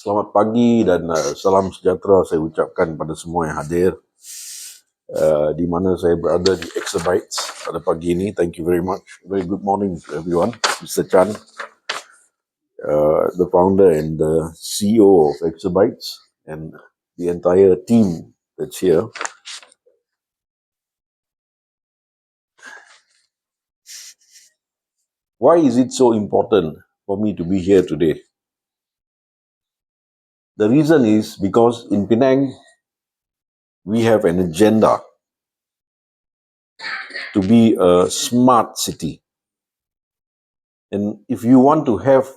Selamat pagi dan salam sejahtera saya ucapkan pada semua yang hadir di mana saya berada di Exabytes pada pagi ini. Thank you very much. Very good morning to everyone. Mr. Chan, the founder and the CEO of Exabytes, and the entire team that's here. Why is it so important for me to be here today? The reason is because in Penang, we have an agenda to be a smart city. And if you want to have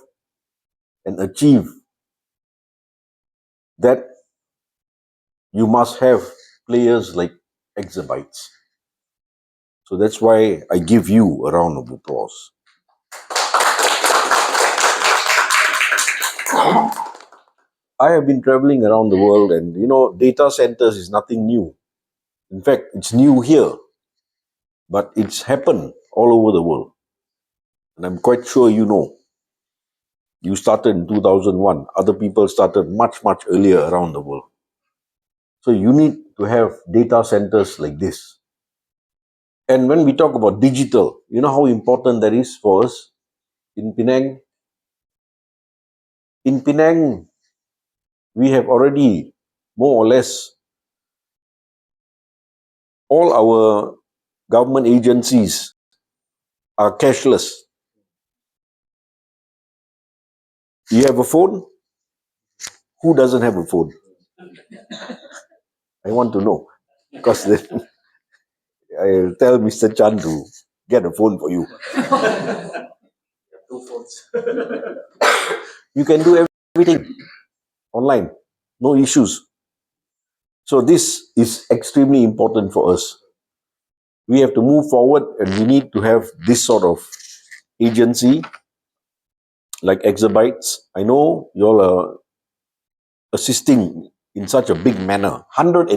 and achieve that, you must have players like Exabytes. So that's why I give you a round of applause. I have been traveling around the world, and data centers is nothing new. In fact, it's new here, but it's happened all over the world. And I'm quite sure you know. You started in 2001. Other people started much, much earlier around the world. So you need to have data centers like this. And when we talk about digital, you know how important that is for us in Penang? In Penang, we have already more or less all our government agencies are cashless. You have a phone? Who doesn't have a phone? I want to know. Because then I'll tell Mr. Chan to get a phone for you. Two phones. You can do everything online. No issues. So this is extremely important for us. We have to move forward, and we need to have this sort of agency like Exabytes. I know you all are assisting in such a big manner. 160,000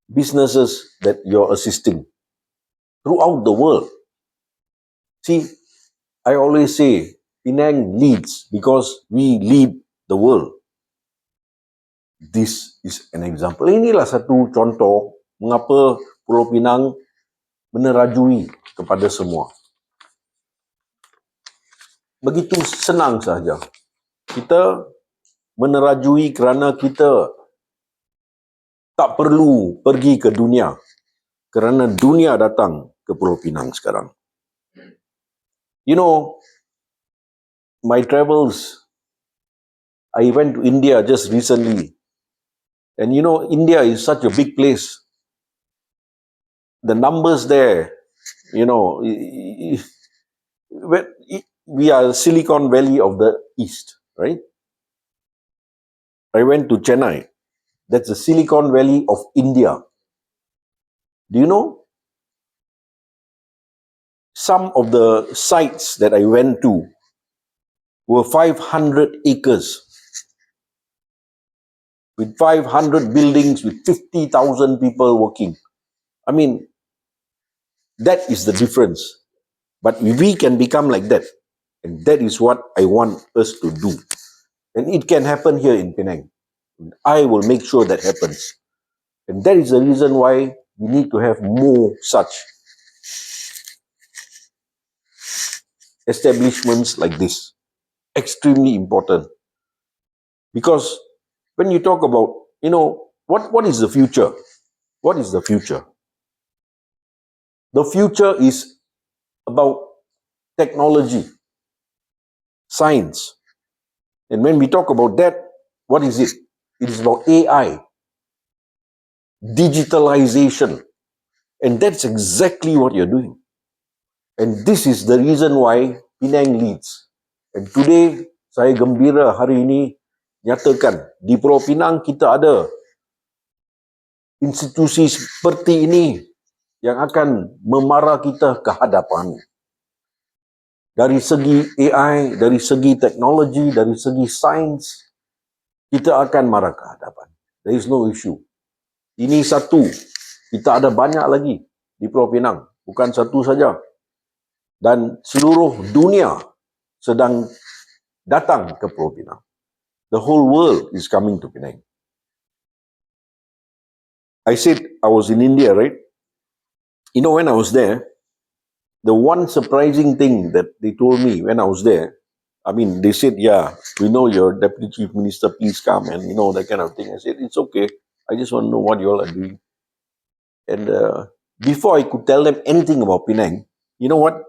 businesses that you're assisting throughout the world. See, I always say Penang leads because we lead the world. This is an example. Inilah satu contoh mengapa Pulau Pinang menerajui kepada semua. Begitu senang saja. Kita menerajui kerana kita tak perlu pergi ke dunia, kerana dunia datang ke Pulau Pinang sekarang. You know, my travels, I went to India just recently. And you know, India is such a big place. The numbers there, you know, we are Silicon Valley of the East, right? I went to Chennai. That's the Silicon Valley of India. Do you know? Some of the sites that I went to were 500 acres. With 500 buildings, with 50,000 people working. I mean, that is the difference. But we can become like that. And that is what I want us to do. And it can happen here in Penang. I will make sure that happens. And that is the reason why we need to have more such establishments like this. Extremely important. Because when you talk about, what is the future? What is the future? The future is about technology, science. And when we talk about that, what is it? It is about AI, digitalization. And that's exactly what you're doing. And this is the reason why Penang leads. And today, saya gembira hari ini nyatakan di Pulau Pinang kita ada institusi seperti ini yang akan memara kita ke hadapan. Dari segi AI, dari segi teknologi, dari segi sains, kita akan marah ke hadapan. There is no issue. Ini satu. Kita ada banyak lagi di Pulau Pinang. bukan satu saja. Dan seluruh dunia sedang datang ke Pulau Pinang. The whole world is coming to Penang. I said I was in India, right? You know, when I was there, the one surprising thing that they told me when I was there, I mean, they said, yeah, we know you're Deputy Chief Minister, please come, and you know, that kind of thing. I said, it's okay. I just want to know what you all are doing. And before I could tell them anything about Penang, you know what?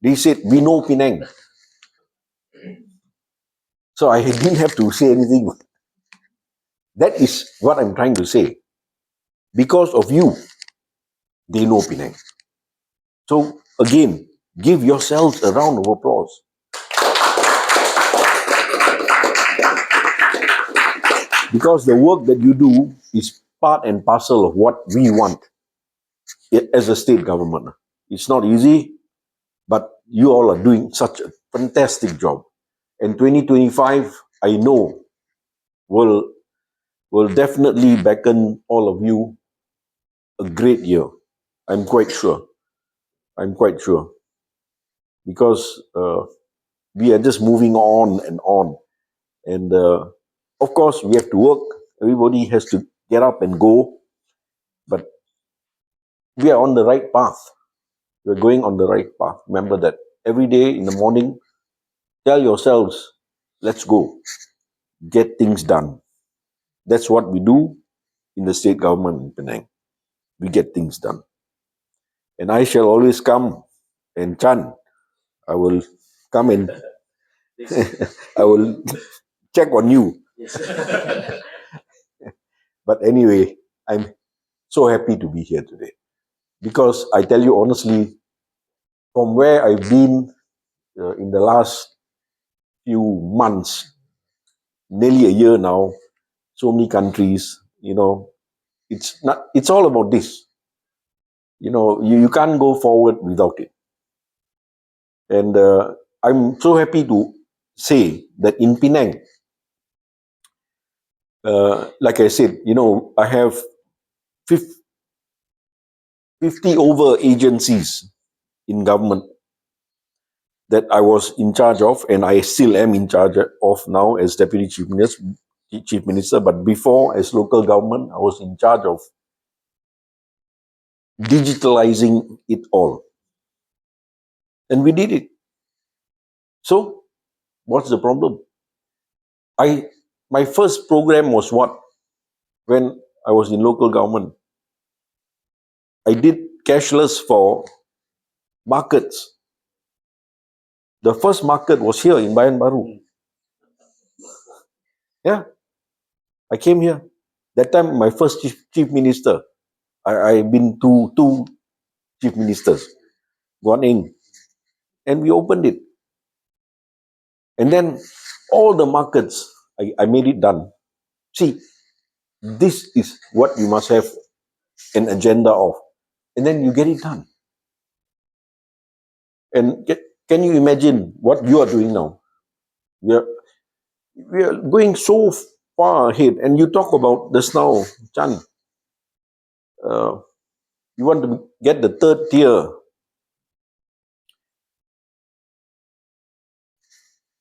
They said, we know Penang. So I didn't have to say anything. That is what I'm trying to say. Because of you, they know Penang. So again, give yourselves a round of applause. Because the work that you do is part and parcel of what we want as a state government. It's not easy, but you all are doing such a fantastic job. And 2025, I know, will definitely beckon all of you a great year. I'm quite sure. Because we are just moving on and on. And of course, we have to work. Everybody has to get up and go. But we are on the right path. We're going on the right path. Remember that every day in the morning, tell yourselves, let's go. Get things done. That's what we do in the state government in Penang. We get things done. And I shall always come and Chan, I will come and I will check on you. But anyway, I'm so happy to be here today. Because I tell you honestly, from where I've been in the last few months, nearly a year now, so many countries, it's all about this. You can't go forward without it. And I'm so happy to say that in Penang, like I said, I have 50 over agencies in government that I was in charge of, and I still am in charge of now as Deputy Chief Minister. But before, as local government, I was in charge of digitalizing it all. And we did it. So, what's the problem? My first program was what? When I was in local government, I did cashless for markets. The first market was here in Bayan Baru. Yeah, I came here. That time, my first chief minister, I've been to two chief ministers, Guan Eng, and we opened it. And then all the markets, I made it done. See, this is what you must have an agenda of. And then you get it done. And can you imagine what you are doing now? We are going so far ahead. And you talk about just now, Chan, you want to get the third tier.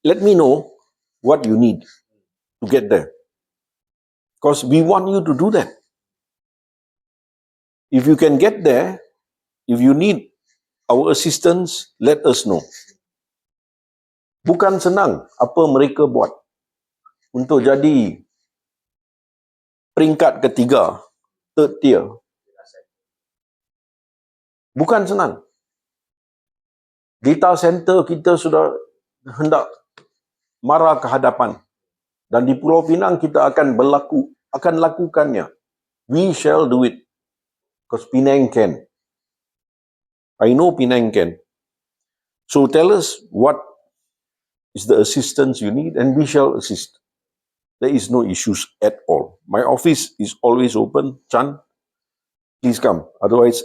Let me know what you need to get there. Because we want you to do that. If you can get there, if you need our assistance, let us know. Bukan senang apa mereka buat untuk jadi peringkat ketiga, third tier. Bukan senang. Data center kita sudah hendak marah ke hadapan. Dan di Pulau Pinang kita akan lakukannya. We shall do it. Because Penang can. I know Penang can. So tell us what is the assistance you need and we shall assist. There is no issues at all. My office is always open. Chan, please come. Otherwise,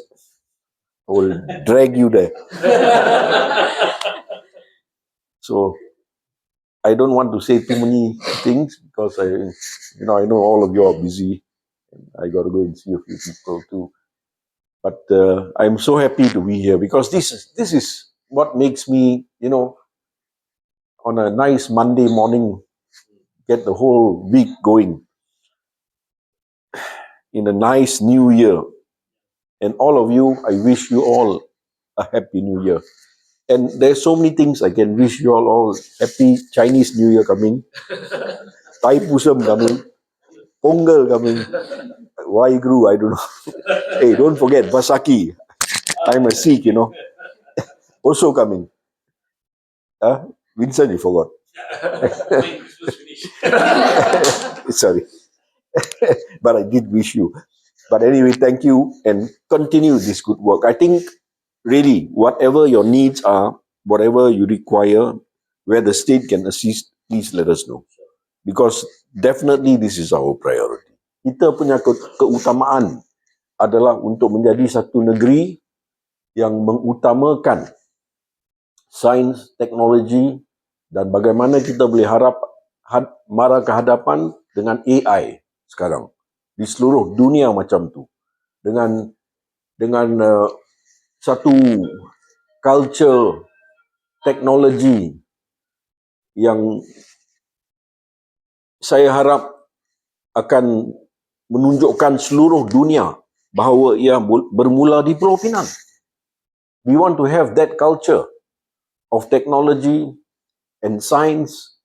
I will drag you there. So I don't want to say too many things because I know all of you are busy. I got to go and see a few people too. But I'm so happy to be here because this is what makes me, on a nice Monday morning, get the whole week going in a nice new year. And all of you, I wish you all a happy new year. And there's so many things I can wish you all happy Chinese New Year coming, Thai Pusam coming, Pongal coming, Waiguru, I don't know. Hey, don't forget Basaki. I'm a Sikh, also coming. Vincent, you forgot. Sorry. But I did wish you. But anyway, thank you and continue this good work. I think really, whatever your needs are, whatever you require, where the state can assist, please let us know. Because definitely this is our priority. Kita punya keutamaan adalah untuk menjadi satu negeri yang mengutamakan sains, teknologi dan bagaimana kita boleh marah ke hadapan dengan AI sekarang di seluruh dunia macam tu dengan satu culture teknologi yang saya harap akan menunjukkan seluruh dunia bahawa ia bermula di Pulau Pinang. We want to have that culture of technology and science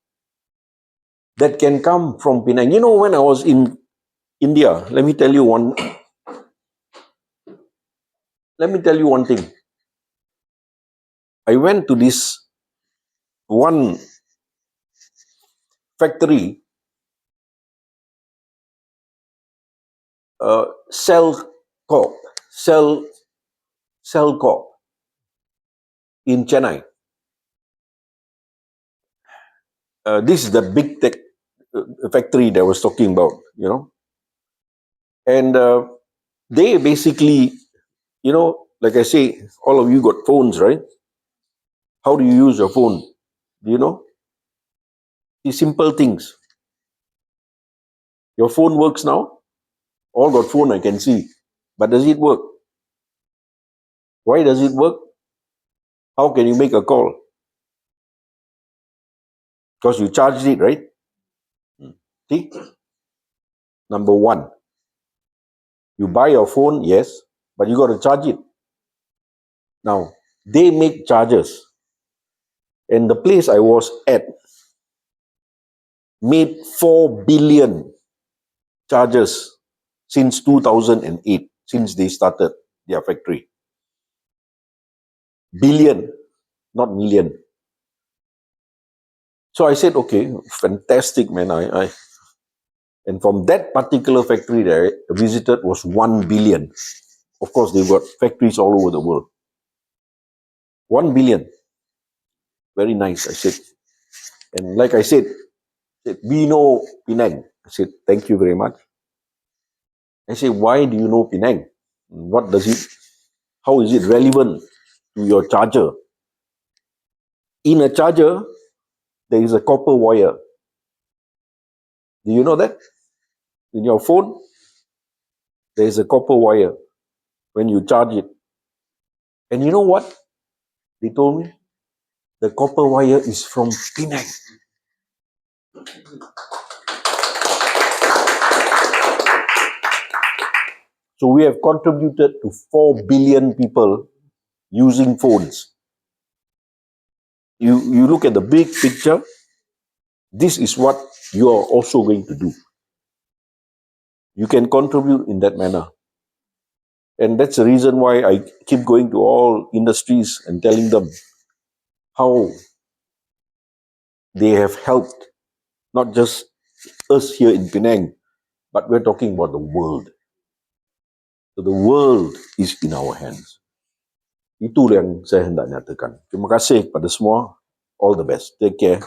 that can come from Penang. When I was in India, let me tell you one thing. I went to this one factory, Cell Corp in Chennai. This is the big tech factory that I was talking about, and they basically, like I say, all of you got phones, right? How do you use your phone? Do you know? These simple things. Your phone works now. All got phone, I can see. But does it work? Why does it work? How can you make a call? Because you charged it, right? See? Number one. You buy your phone, yes, but you got to charge it. Now, they make chargers. And the place I was at made 4 billion chargers since 2008, since they started their factory. Billion, not million. So I said, okay, fantastic, man. And from that particular factory that I visited was 1 billion. Of course, they've got factories all over the world. 1 billion. Very nice, I said. And like I said, we know Penang. I said, thank you very much. I said, why do you know Penang? How is it relevant to your charger? In a charger, there is a copper wire. Do you know that? In your phone, there is a copper wire when you charge it. And you know what? They told me the copper wire is from Penang. So we have contributed to 4 billion people using phones. You look at the big picture, this is what you are also going to do. You can contribute in that manner. And that's the reason why I keep going to all industries and telling them how they have helped, not just us here in Penang, but we're talking about the world. So the world is in our hands. Itu yang saya hendak nyatakan. Terima kasih kepada semua. All the best. Take care.